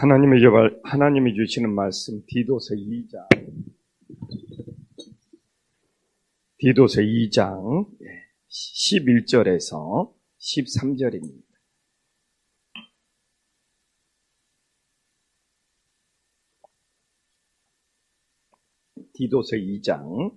하나님이 주시는 말씀 디도서 2장 11절에서 13절입니다. 디도서 2장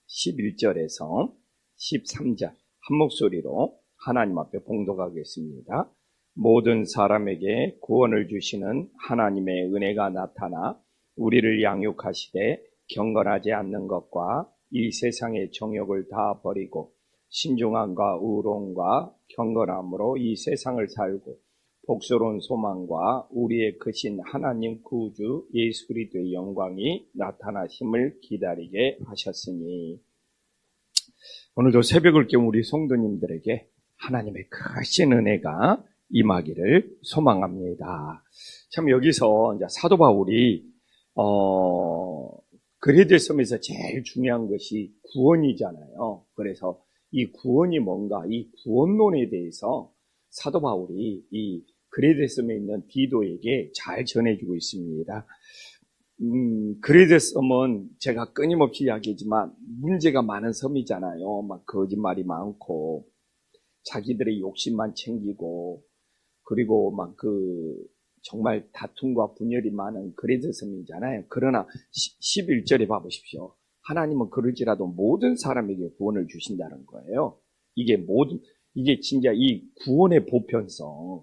11절에서 13절 한 목소리로 하나님 앞에 봉독하겠습니다. 모든 사람에게 구원을 주시는 하나님의 은혜가 나타나 우리를 양육하시되 경건하지 않는 것과 이 세상의 정욕을 다 버리고 신중함과 의로움과 경건함으로 이 세상을 살고 복스러운 소망과 우리의 크신 하나님 구주 예수 그리스도의 영광이 나타나심을 기다리게 하셨으니. 오늘도 새벽을 깨운 우리 성도님들에게 하나님의 크신 은혜가 임하기를 소망합니다. 참 여기서 이제 사도 바울이 그레데 섬에서 제일 중요한 것이 구원이잖아요. 그래서 이 구원이 뭔가, 이 구원론에 대해서 사도 바울이 이 그레데 섬에 있는 디도에게 잘 전해주고 있습니다. 그레데 섬은 제가 끊임없이 이야기하지만 문제가 많은 섬이잖아요. 막 거짓말이 많고 자기들의 욕심만 챙기고 그리고 막 정말 다툼과 분열이 많은 그레데 섬이잖아요. 그러나 11절에 봐보십시오. 하나님은 그럴지라도 모든 사람에게 구원을 주신다는 거예요. 이게 진짜 이 구원의 보편성.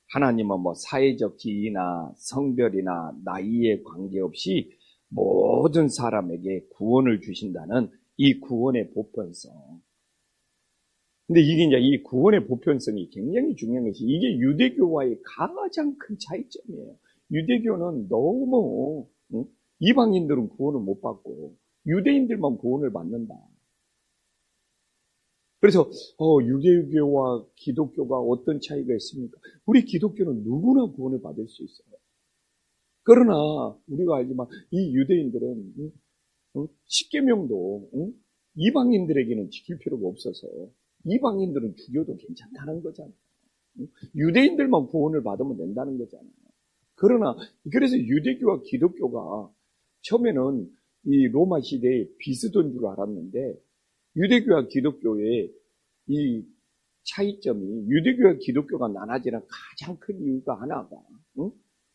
하나님은 뭐 사회적 지위나 성별이나 나이에 관계없이 모든 사람에게 구원을 주신다는 이 구원의 보편성. 근데 이게 이제 이 구원의 보편성이 굉장히 중요한 것이 이게 유대교와의 가장 큰 차이점이에요. 유대교는 너무 이방인들은 구원을 못 받고 유대인들만 구원을 받는다. 그래서 유대교와 기독교가 어떤 차이가 있습니까? 우리 기독교는 누구나 구원을 받을 수 있어요. 그러나 우리가 알지만 이 유대인들은 십계명도 이방인들에게는 지킬 필요가 없어서 이방인들은 죽여도 괜찮다는 거잖아요. 유대인들만 구원을 받으면 된다는 거잖아요. 그래서 유대교와 기독교가 처음에는 이 로마 시대에 비슷한 줄 알았는데 유대교와 기독교의 이 차이점이 유대교와 기독교가 나눠지는 가장 큰 이유가 하나가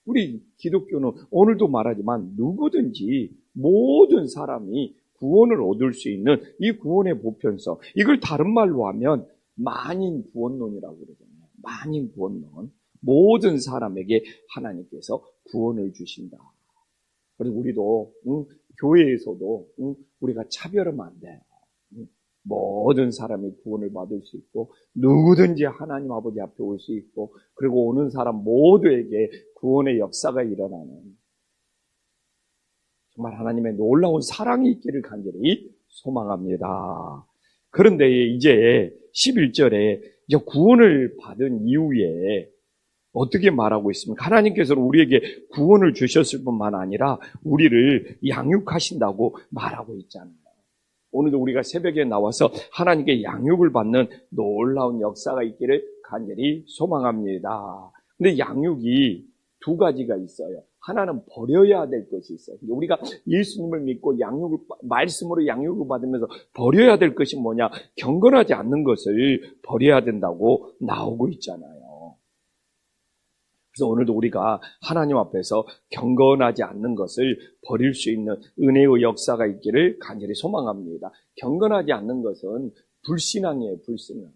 우리 기독교는 오늘도 말하지만 누구든지 모든 사람이 구원을 얻을 수 있는 이 구원의 보편성, 이걸 다른 말로 하면 만인 구원론이라고 그러잖아요. 만인 구원론. 모든 사람에게 하나님께서 구원을 주신다. 그래서 우리도 교회에서도 우리가 차별하면 안 돼요. 모든 사람이 구원을 받을 수 있고 누구든지 하나님 아버지 앞에 올 수 있고 그리고 오는 사람 모두에게 구원의 역사가 일어나는 정말 하나님의 놀라운 사랑이 있기를 간절히 소망합니다. 그런데 이제 11절에 이제 구원을 받은 이후에 어떻게 말하고 있습니까? 하나님께서는 우리에게 구원을 주셨을 뿐만 아니라 우리를 양육하신다고 말하고 있잖아요. 오늘도 우리가 새벽에 나와서 하나님께 양육을 받는 놀라운 역사가 있기를 간절히 소망합니다. 근데 양육이 두 가지가 있어요. 하나는 버려야 될 것이 있어요. 우리가 예수님을 믿고 말씀으로 양육을 받으면서 버려야 될 것이 뭐냐? 경건하지 않는 것을 버려야 된다고 나오고 있잖아요. 그래서 오늘도 우리가 하나님 앞에서 경건하지 않는 것을 버릴 수 있는 은혜의 역사가 있기를 간절히 소망합니다. 경건하지 않는 것은 불신앙이에요, 불신앙.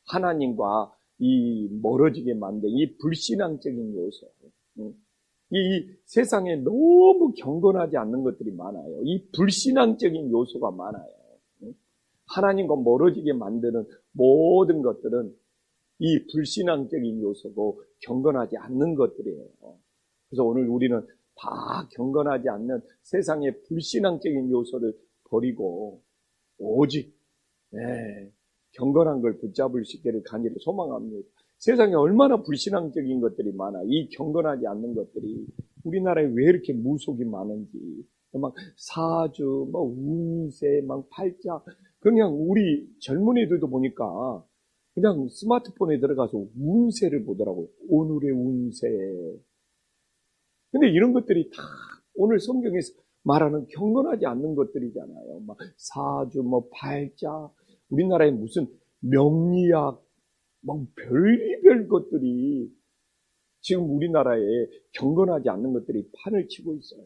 하나님과 이 멀어지게 만든 이 불신앙적인 요소. 이 세상에 너무 경건하지 않는 것들이 많아요. 이 불신앙적인 요소가 많아요. 하나님과 멀어지게 만드는 모든 것들은 이 불신앙적인 요소고 경건하지 않는 것들이에요. 그래서 오늘 우리는 다 경건하지 않는 세상의 불신앙적인 요소를 버리고 오직 경건한 걸 붙잡을 수 있기를 간절히 소망합니다. 세상에 얼마나 불신앙적인 것들이 많아. 이 경건하지 않는 것들이 우리나라에 왜 이렇게 무속이 많은지. 막 사주, 막 운세, 막 팔자. 그냥 우리 젊은이들도 보니까 그냥 스마트폰에 들어가서 운세를 보더라고요. 오늘의 운세. 이런 것들이 다 오늘 성경에서 말하는 경건하지 않는 것들이잖아요. 막 사주, 팔자, 우리나라에 무슨 명리학, 막 별의별 것들이 지금 우리나라에 경건하지 않는 것들이 판을 치고 있어요.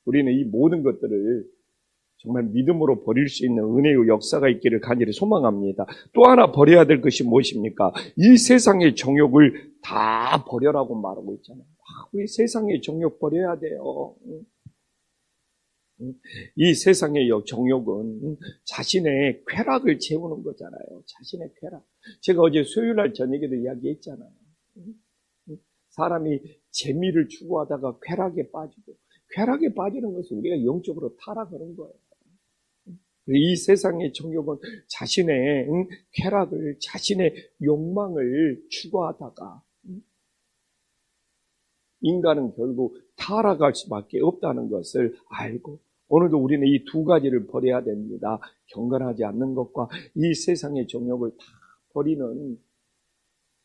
우리는 이 모든 것들을 정말 믿음으로 버릴 수 있는 은혜의 역사가 있기를 간절히 소망합니다. 또 하나 버려야 될 것이 무엇입니까? 이 세상의 정욕을 다 버려라고 말하고 있잖아요. 우리 세상의 정욕 버려야 돼요. 이 세상의 정욕은 자신의 쾌락을 채우는 거잖아요. 자신의 쾌락. 제가 어제 수요일날 저녁에도 이야기했잖아요. 사람이 재미를 추구하다가 쾌락에 빠지고, 쾌락에 빠지는 것은 우리가 영적으로 타락하는 거예요. 이 세상의 정욕은 자신의 쾌락을, 자신의 욕망을 추구하다가 인간은 결국 타락할 수밖에 없다는 것을 알고, 오늘도 우리는 이 두 가지를 버려야 됩니다. 경건하지 않는 것과 이 세상의 정욕을 다 버리는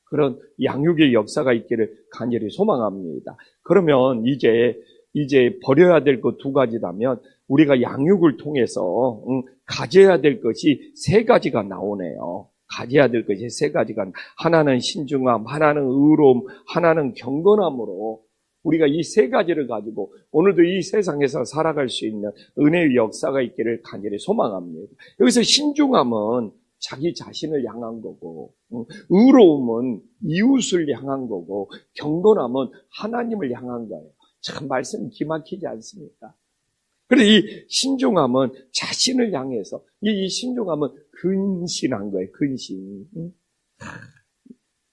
그런 양육의 역사가 있기를 간절히 소망합니다. 그러면 이제 버려야 될 것 두 가지라면 우리가 양육을 통해서 가져야 될 것이 세 가지가 나오네요. 가져야 될 것이 세 가지가, 하나는 신중함, 하나는 의로움, 하나는 경건함으로 우리가 이 세 가지를 가지고 오늘도 이 세상에서 살아갈 수 있는 은혜의 역사가 있기를 간절히 소망합니다. 여기서 신중함은 자기 자신을 향한 거고, 의로움은 이웃을 향한 거고, 경건함은 하나님을 향한 거예요. 참 말씀이 기막히지 않습니까? 그래서 이 신중함은 자신을 향해서, 이 신중함은 근신한 거예요. 근신.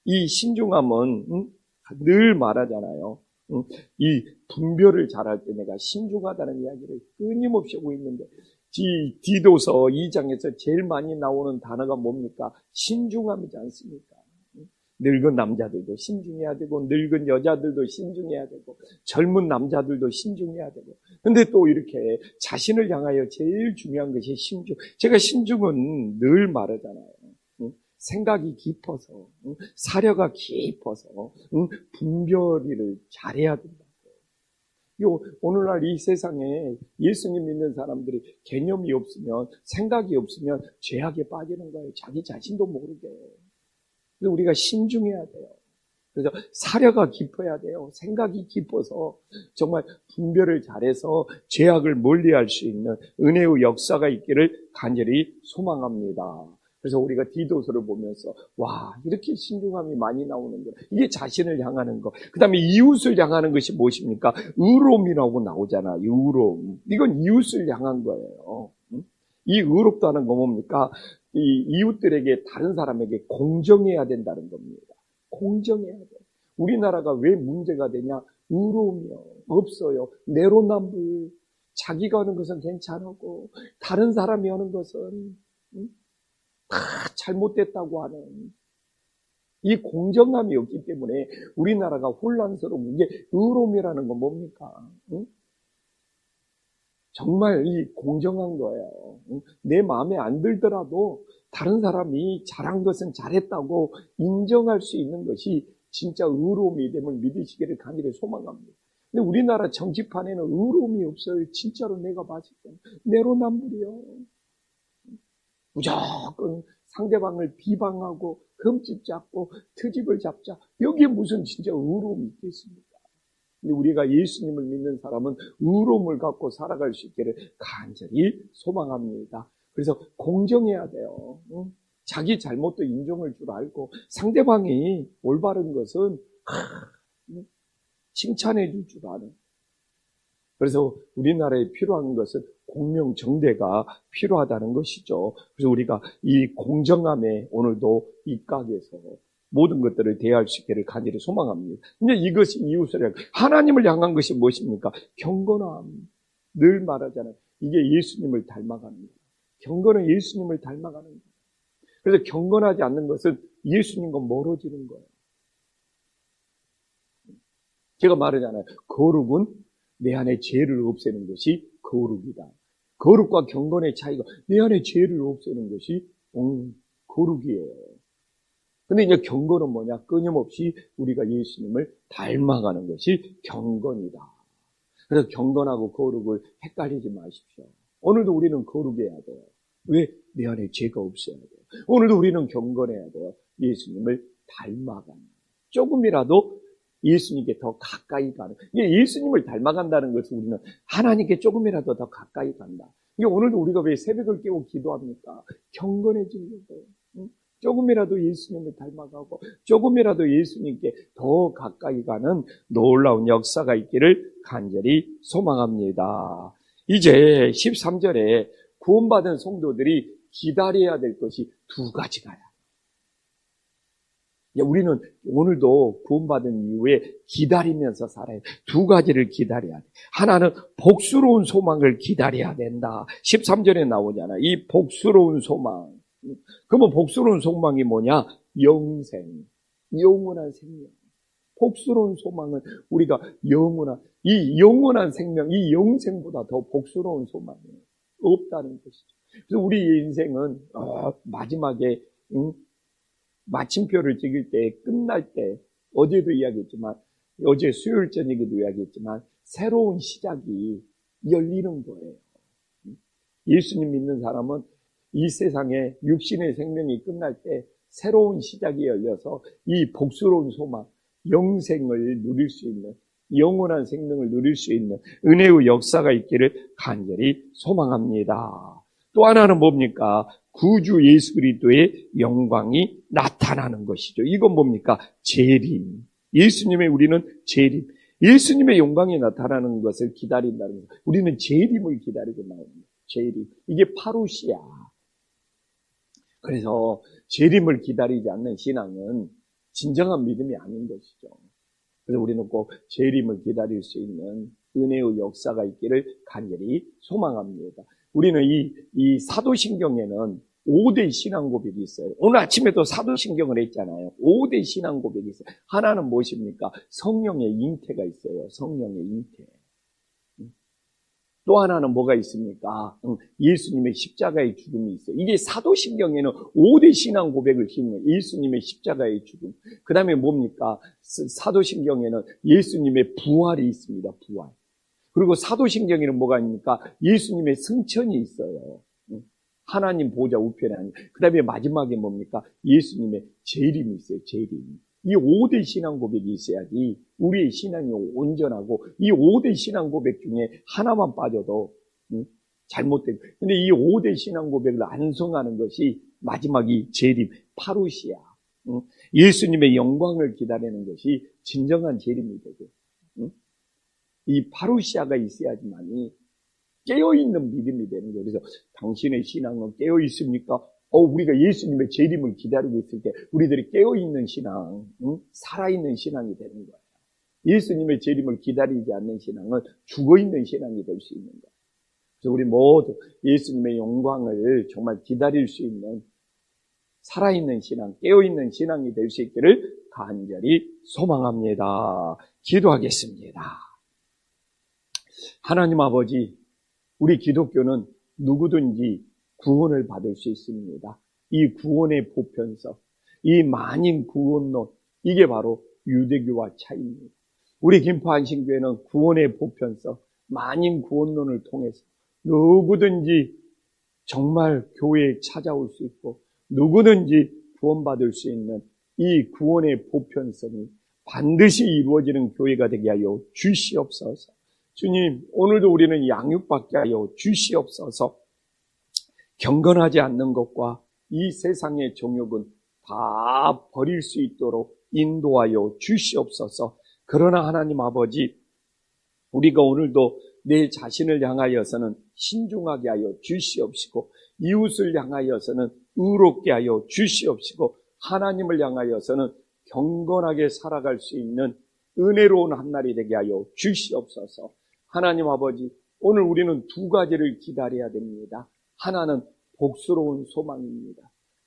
이 신중함은 늘 말하잖아요. 이 분별을 잘할 때 내가 신중하다는 이야기를 끊임없이 하고 있는데, 디도서 2장에서 제일 많이 나오는 단어가 뭡니까? 신중함이지 않습니까? 늙은 남자들도 신중해야 되고, 늙은 여자들도 신중해야 되고, 젊은 남자들도 신중해야 되고. 근데 또 이렇게 자신을 향하여 제일 중요한 것이 신중. 제가 신중은 늘 말하잖아요. 생각이 깊어서, 사려가 깊어서, 분별을 잘해야 된다고. 오늘날 이 세상에 예수님 믿는 사람들이 개념이 없으면, 생각이 없으면 죄악에 빠지는 거예요. 자기 자신도 모르게. 그래서 우리가 신중해야 돼요. 그래서 사려가 깊어야 돼요. 생각이 깊어서 정말 분별을 잘해서 죄악을 멀리할 수 있는 은혜의 역사가 있기를 간절히 소망합니다. 그래서 우리가 디도서를 보면서 와, 이렇게 신중함이 많이 나오는 거예요. 이게 자신을 향하는 거. 그 다음에 이웃을 향하는 것이 무엇입니까? 의로움이라고 나오잖아. 의로움. 이건 이웃을 향한 거예요. 이 의롭다는 건 뭡니까? 이 이웃들에게, 다른 사람에게 공정해야 된다는 겁니다. 공정해야 돼. 우리나라가 왜 문제가 되냐? 의로움이요. 없어요. 내로남불. 자기가 하는 것은 괜찮고 다른 사람이 하는 것은 다 잘못됐다고 하는 이 공정함이 없기 때문에 우리나라가 혼란스러운 게, 의로움이라는 건 뭡니까? 정말 이 공정한 거예요. 내 마음에 안 들더라도 다른 사람이 잘한 것은 잘했다고 인정할 수 있는 것이 진짜 의로움이 됨을 믿으시기를 간절히 소망합니다. 근데 우리나라 정치판에는 의로움이 없어요. 진짜로 내가 봤을 때는 내로남불이요. 무조건 상대방을 비방하고 흠집 잡고 트집을 잡자. 여기에 무슨 진짜 의로움이 있겠습니까? 근데 우리가 예수님을 믿는 사람은 의로움을 갖고 살아갈 수 있기를 간절히 소망합니다. 그래서 공정해야 돼요. 자기 잘못도 인정할 줄 알고, 상대방이 올바른 것은 칭찬해 줄 줄 아는. 그래서 우리나라에 필요한 것은 공명정대가 필요하다는 것이죠. 그래서 우리가 이 공정함에 오늘도 입각해서 모든 것들을 대할 수 있기를 간절히 소망합니다. 이제 이것이 이웃을 향한, 하나님을 향한 것이 무엇입니까? 경건함. 늘 말하잖아요. 이게 예수님을 닮아갑니다. 경건은 예수님을 닮아가는 거예요. 그래서 경건하지 않는 것은 예수님과 멀어지는 거예요. 제가 말하잖아요. 거룩은 내 안에 죄를 없애는 것이 거룩이다. 거룩과 경건의 차이가, 내 안에 죄를 없애는 것이 거룩이에요. 근데 이제 경건은 뭐냐? 끊임없이 우리가 예수님을 닮아가는 것이 경건이다. 그래서 경건하고 거룩을 헷갈리지 마십시오. 오늘도 우리는 거룩해야 돼요. 왜? 내 안에 죄가 없어야 돼요. 오늘도 우리는 경건해야 돼요. 예수님을 닮아가는. 조금이라도 예수님께 더 가까이 가는. 이게 예수님을 닮아간다는 것은 우리는 하나님께 조금이라도 더 가까이 간다. 이게 오늘도 우리가 왜 새벽을 깨고 기도합니까? 경건해지려고요. 조금이라도 예수님을 닮아가고 조금이라도 예수님께 더 가까이 가는 놀라운 역사가 있기를 간절히 소망합니다. 이제 13절에 구원받은 성도들이 기다려야 될 것이 두 가지가 우리는 오늘도 구원받은 이후에 기다리면서 살아야 돼. 두 가지를 기다려야 돼. 하나는 복스러운 소망을 기다려야 된다. 13절에 나오잖아. 이 복스러운 소망. 그러면 복스러운 소망이 뭐냐? 영생. 영원한 생명. 복스러운 소망은 우리가 이 영원한 생명, 이 영생보다 더 복스러운 소망이 없다는 것이죠. 그래서 우리 인생은 마지막에 마침표를 찍을 때, 끝날 때, 어제도 이야기했지만, 어제 수요일 저녁에도 이야기했지만, 새로운 시작이 열리는 거예요. 예수님 믿는 사람은 이 세상에 육신의 생명이 끝날 때 새로운 시작이 열려서 이 복스러운 소망, 영생을 누릴 수 있는, 영원한 생명을 누릴 수 있는 은혜의 역사가 있기를 간절히 소망합니다. 또 하나는 뭡니까? 구주 예수 그리스도의 영광이 나타나는 것이죠. 이건 뭡니까? 재림. 예수님의 우리는 재림. 예수님의 영광이 나타나는 것을 기다린다는 것. 우리는 재림을 기다리고 나옵니다. 재림. 이게 파루시아. 그래서 재림을 기다리지 않는 신앙은 진정한 믿음이 아닌 것이죠. 그래서 우리는 꼭 재림을 기다릴 수 있는 은혜의 역사가 있기를 간절히 소망합니다. 우리는 이 사도신경에는 5대 신앙 고백이 있어요. 오늘 아침에도 사도신경을 했잖아요. 5대 신앙 고백이 있어요. 하나는 무엇입니까? 성령의 잉태가 있어요. 성령의 잉태. 또 하나는 뭐가 있습니까? 예수님의 십자가의 죽음이 있어요. 이게 사도신경에는 5대 신앙 고백을 힘은 예수님의 십자가의 죽음. 그 다음에 뭡니까? 사도신경에는 예수님의 부활이 있습니다. 부활. 그리고 사도신경에는 뭐가 있습니까? 예수님의 승천이 있어요. 하나님 보좌 우편에 앉아. 그 다음에 마지막에 뭡니까? 예수님의 재림이 있어요. 재림. 이 5대 신앙 고백이 있어야지 우리의 신앙이 온전하고 이 5대 신앙 고백 중에 하나만 빠져도 잘못된. 근데 이 5대 신앙 고백을 안성하는 것이 마지막이 재림, 파루시아. 예수님의 영광을 기다리는 것이 진정한 재림이 되고 이 파루시아가 있어야지만이 깨어있는 믿음이 되는 거예요. 그래서 당신의 신앙은 깨어있습니까? 우리가 예수님의 재림을 기다리고 있을 때 우리들이 깨어있는 신앙, 살아있는 신앙이 되는 거예요. 예수님의 재림을 기다리지 않는 신앙은 죽어있는 신앙이 될 수 있는 거예요. 그래서 우리 모두 예수님의 영광을 정말 기다릴 수 있는 살아있는 신앙, 깨어있는 신앙이 될 수 있기를 간절히 소망합니다. 기도하겠습니다. 하나님 아버지, 우리 기독교는 누구든지 구원을 받을 수 있습니다. 이 구원의 보편성, 이 만인 구원론, 이게 바로 유대교와 차이입니다. 우리 김포안신교회는 구원의 보편성, 만인 구원론을 통해서 누구든지 정말 교회에 찾아올 수 있고 누구든지 구원받을 수 있는 이 구원의 보편성이 반드시 이루어지는 교회가 되게 하여 주시옵소서. 주님, 오늘도 우리는 양육받게 하여 주시옵소서. 경건하지 않는 것과 이 세상의 정욕은 다 버릴 수 있도록 인도하여 주시옵소서. 그러나 하나님 아버지, 우리가 오늘도 내 자신을 향하여서는 신중하게 하여 주시옵시고 이웃을 향하여서는 의롭게 하여 주시옵시고 하나님을 향하여서는 경건하게 살아갈 수 있는 은혜로운 한날이 되게 하여 주시옵소서. 하나님 아버지, 오늘 우리는 두 가지를 기다려야 됩니다. 하나는 복스러운 소망입니다.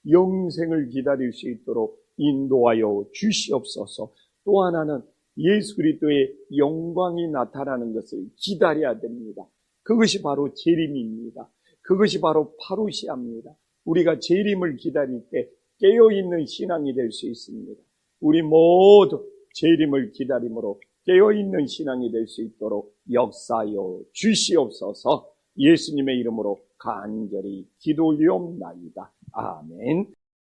영생을 기다릴 수 있도록 인도하여 주시옵소서. 또 하나는 예수 그리스도의 영광이 나타나는 것을 기다려야 됩니다. 그것이 바로 재림입니다. 그것이 바로 파루시아입니다. 우리가 재림을 기다릴 때 깨어있는 신앙이 될 수 있습니다. 우리 모두 재림을 기다림으로 깨어있는 신앙이 될 수 있도록 역사하여 주시옵소서. 예수님의 이름으로 간절히 기도 올리옵나이다. 아멘.